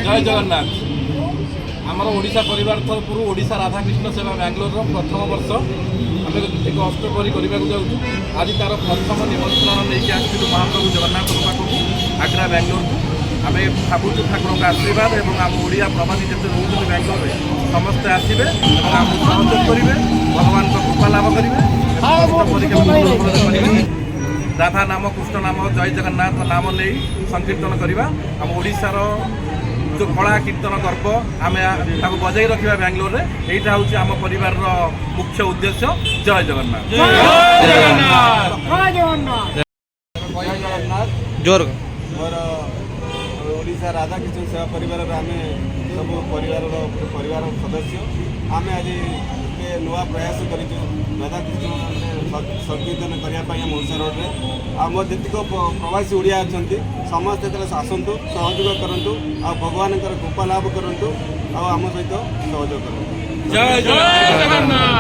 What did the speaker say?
जय जगन्नाथ आमर ओडिशा परिवार तरफ ओडिशा राधाकृष्ण सेवा बैंगलोर प्रथम वर्ष आम एक अष्टपहरी करने जाऊँ। आज तार प्रथम निमंत्रण नहीं आसलु महाप्रभु जगन्नाथ पाखक आग्रा बैंगलोर को आम भावुँ ठाकुर का आशीर्वाद और आम ओडिया प्रवासी जिते रोचे बैंगलोर में समस्ते आसवे आम सहयोग करेंगे भगवान कृपा लाभ करेंगे। राधा नाम कृष्ण नाम जय जगन्नाथ नाम नहीं संकीर्तन करवा आम ओडिशार जो कला कीर्तन गर्व आम बजाई रखा बैंगलोर में यहाँ हूँ आम परिवार मुख्य उद्देश्य। जय जगन्नाथ जय जगन्नाथ जोर मोर ओडिशा राधाकृष्ण सेवा परिवार आम सब परिवार सदस्य आम आज एक नुआ प्रयास कर राधाकृष्ण संकीर्तन करने ओडिशा रोड में आम जीक प्रवासी ओडिया अच्छा समस्ते आसतु सहयोग करूँ आ भगवान कृपा लाभ करूँ आम सहित सहयोग करूँ। जय जगन्नाथ।